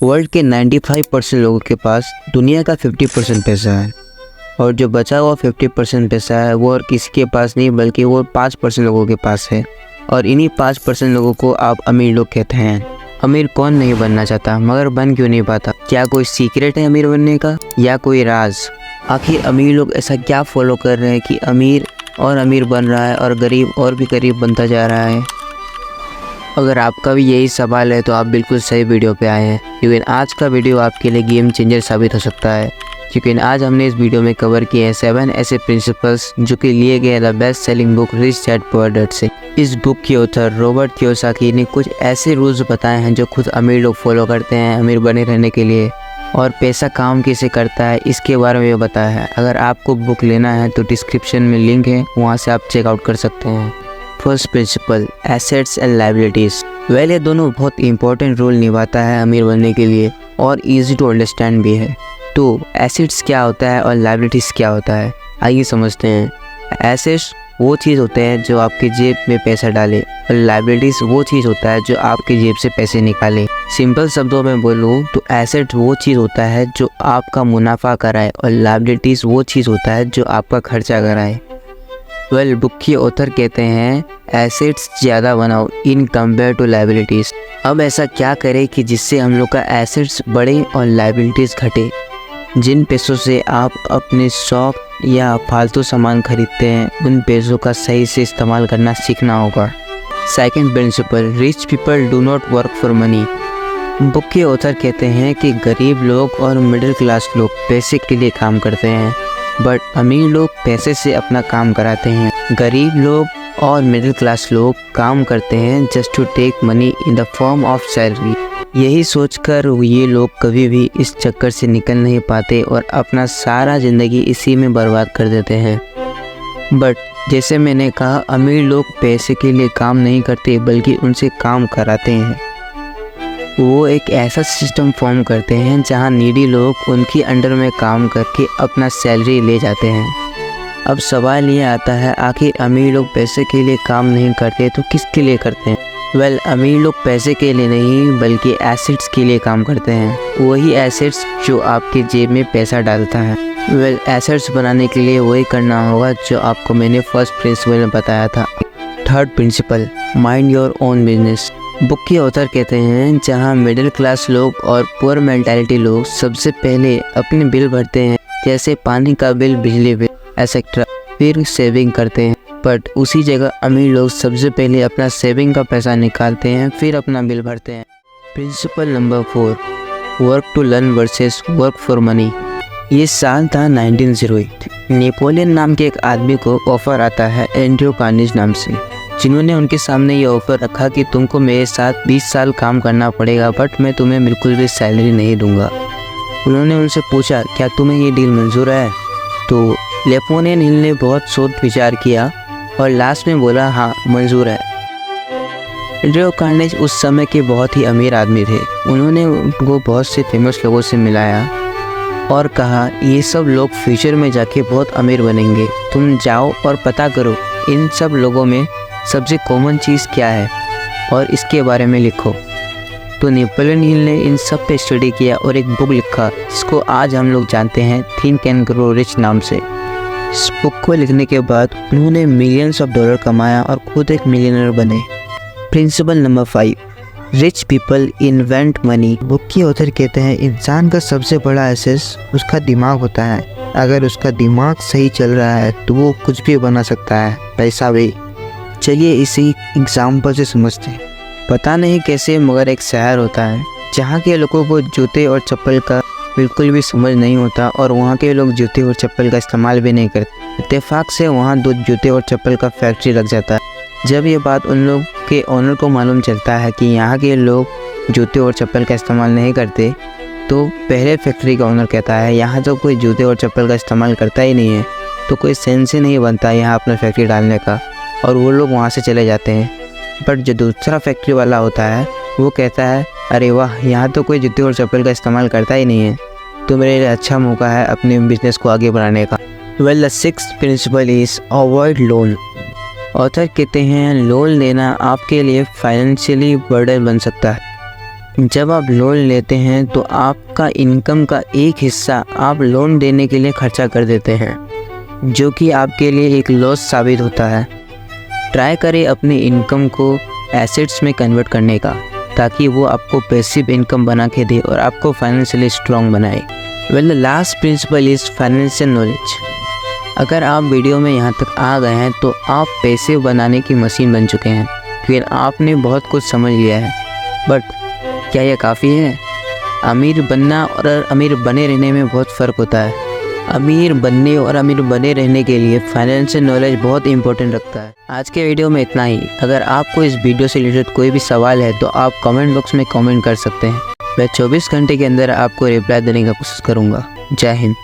World के 95% लोगों के पास दुनिया का 50% पैसा है, और जो बचा हुआ 50% पैसा है वो और किसी के पास नहीं बल्कि वो 5% लोगों के पास है। और इन्हीं 5% लोगों को आप अमीर लोग कहते हैं। अमीर कौन नहीं बनना चाहता, मगर बन क्यों नहीं पाता? क्या कोई सीक्रेट है अमीर बनने का, या कोई राज? आखिर अमीर लोग ऐसा क्या फॉलो कर रहे हैं कि अमीर और अमीर बन रहा है और गरीब और भी गरीब बनता जा रहा है? अगर आपका भी यही सवाल है तो आप बिल्कुल सही वीडियो पे आए हैं, क्योंकि आज का वीडियो आपके लिए गेम चेंजर साबित हो सकता है। क्योंकि आज हमने इस वीडियो में कवर किए हैं 7 ऐसे प्रिंसिपल्स जो कि लिए गए the best selling book rich dad poor dad से। इस बुक के ऑथर रॉबर्ट कियोसाकी ने कुछ ऐसे रूल्स बताए हैं जो खुद अमीर लोग फॉलो करते हैं अमीर बने रहने के लिए, और पैसा काम कैसे करता है इसके बारे में बताया है। अगर आपको बुक लेना है तो डिस्क्रिप्शन में लिंक है, वहाँ से आप चेकआउट कर सकते हैं। First principle, assets and liabilities. Well, ये दोनों बहुत इंपॉर्टेंट रोल निभाता है अमीर बनने के लिए और ईजी टू अंडरस्टैंड भी है। तो एसेट्स क्या होता है और लायबिलिटीज़ क्या होता है, आइए समझते हैं। एसेट्स वो चीज़ होते हैं जो आपके जेब में पैसा डाले, और लायबिलिटीज़ वो चीज़ होता है जो आपके जेब से पैसे निकाले। सिंपल शब्दों में बोलूँ तो एसेट वो चीज़ होता है जो आपका मुनाफा कराए, और लायबिलिटीज़ वो चीज़ होता है जो आपका खर्चा कराए। वेल, बुक के ऑथर कहते हैं एसेट्स ज़्यादा बनाओ इन कंपेयर टू लायबिलिटीज़। अब ऐसा क्या करें कि जिससे हम लोग का एसेट्स बढ़े और लायबिलिटीज़ घटे? जिन पैसों से आप अपने शौक या फालतू सामान खरीदते हैं उन पैसों का सही से इस्तेमाल करना सीखना होगा। Second principle, rich people do not work for money. Book के ऑथर कहते हैं कि गरीब लोग और मिडिल क्लास लोग पैसे के लिए काम करते हैं, बट अमीर लोग पैसे से अपना काम कराते हैं। गरीब लोग और मिडिल क्लास लोग काम करते हैं just to take money in the form of salary. यही सोचकर ये लोग कभी भी इस चक्कर से निकल नहीं पाते और अपना सारा ज़िंदगी इसी में बर्बाद कर देते हैं। बट जैसे मैंने कहा, अमीर लोग पैसे के लिए काम नहीं करते बल्कि उनसे काम कराते हैं। वो एक ऐसा सिस्टम फॉर्म करते हैं जहां नीडी लोग उनकी अंडर में काम करके अपना सैलरी ले जाते हैं। अब सवाल ये आता है, आखिर अमीर लोग पैसे के लिए काम नहीं करते तो किसके लिए करते हैं? वेल, अमीर लोग पैसे के लिए नहीं बल्कि एसेट्स के लिए काम करते हैं। वही एसेट्स जो आपके जेब में पैसा डालता है। वेल, एसेट्स बनाने के लिए वही करना होगा जो आपको मैंने फर्स्ट प्रिंसिपल में बताया था। Third principal, mind your own business. Book के ऑथर कहते हैं जहां मिडिल क्लास लोग और पुअर मेंटालिटी लोग सबसे पहले अपने बिल भरते हैं, जैसे पानी का बिल, बिजली बिल एक्सेट्रा, फिर सेविंग करते हैं। बट उसी जगह अमीर लोग सबसे पहले अपना सेविंग का पैसा निकालते हैं, फिर अपना बिल भरते हैं। Principle number 4, work to learn versus work for money. ये साल था 1908। नेपोलियन नाम के एक आदमी को ऑफर आता है एंड्रयू कार्नेगी नाम से, जिन्होंने उनके सामने ये ऑफ़र रखा कि तुमको मेरे साथ 20 साल काम करना पड़ेगा, बट मैं तुम्हें बिल्कुल भी सैलरी नहीं दूंगा। उन्होंने उनसे पूछा, क्या तुम्हें ये डील मंजूर है? तो नेपोलियन हिल ने बहुत सोच विचार किया और लास्ट में बोला, हाँ मंजूर है। एंड्रयू कार्नेगी उस समय के बहुत ही अमीर आदमी थे। उन्होंने उनको बहुत से फेमस लोगों से मिलाया और कहा, ये सब लोग फ्यूचर में जाके बहुत अमीर बनेंगे, तुम जाओ और पता करो इन सब लोगों में सबसे कॉमन चीज़ क्या है और इसके बारे में लिखो। तो नेपोलियन हिल ने इन सब पे स्टडी किया और एक बुक लिखा जिसको आज हम लोग जानते हैं थिंक एंड ग्रो रिच नाम से। इस बुक को लिखने के बाद उन्होंने मिलियंस ऑफ डॉलर कमाया और खुद एक मिलियनर बने। Principle number 5, rich people invent money. Book के ऑथर कहते हैं इंसान का सबसे बड़ा एसेट उसका दिमाग होता है। अगर उसका दिमाग सही चल रहा है तो वो कुछ भी बना सकता है, पैसा भी। चलिए इसी एग्जाम्पल से समझते हैं। पता नहीं कैसे मगर एक शहर होता है जहाँ के लोगों को जूते और चप्पल का बिल्कुल भी समझ नहीं होता और वहाँ के लोग जूते और चप्पल का इस्तेमाल भी नहीं करते। इत्तेफाक से वहाँ 2 जूते और चप्पल का फैक्ट्री लग जाता है। जब ये बात उन लोग के ओनर को मालूम चलता है कि यहाँ के लोग जूते और चप्पल का इस्तेमाल नहीं करते, तो पहले फैक्ट्री का ओनर कहता है, यहाँ तो कोई जूते और चप्पल का इस्तेमाल करता ही नहीं है, तो कोई सेंस ही नहीं बनता यहाँ अपना फैक्ट्री डालने का, और वो लोग वहाँ से चले जाते हैं। बट जो दूसरा फैक्ट्री वाला होता है वो कहता है, अरे वाह, यहाँ तो कोई जूते और चप्पल का इस्तेमाल करता ही नहीं है, तो मेरे लिए अच्छा मौका है अपने बिजनेस को आगे बढ़ाने का। Well, the 6th principle is avoid loan. Author कहते हैं लोन लेना आपके लिए फाइनेंशियली बर्डन बन सकता है। जब आप लोन लेते हैं तो आपका इनकम का एक हिस्सा आप लोन देने के लिए खर्चा कर देते हैं, जो कि आपके लिए एक लॉस साबित होता है। ट्राई करें अपने इनकम को एसेट्स में कन्वर्ट करने का, ताकि वो आपको पैसिव इनकम बना के दे और आपको फाइनेंशियली स्ट्रॉन्ग बनाए। Well, the last principle is financial knowledge. अगर आप वीडियो में यहाँ तक आ गए हैं तो आप पैसे बनाने की मशीन बन चुके हैं, फिर आपने बहुत कुछ समझ लिया है। बट क्या यह काफ़ी है? अमीर बनना और अमीर बने रहने में बहुत फ़र्क होता है। अमीर बनने और अमीर बने रहने के लिए फाइनेंशियल नॉलेज बहुत इंपॉर्टेंट रखता है। आज के वीडियो में इतना ही। अगर आपको इस वीडियो से रिलेटेड कोई भी सवाल है तो आप कमेंट बॉक्स में कमेंट कर सकते हैं। मैं 24 घंटे के अंदर आपको रिप्लाई देने की कोशिश करूँगा। जय हिंद।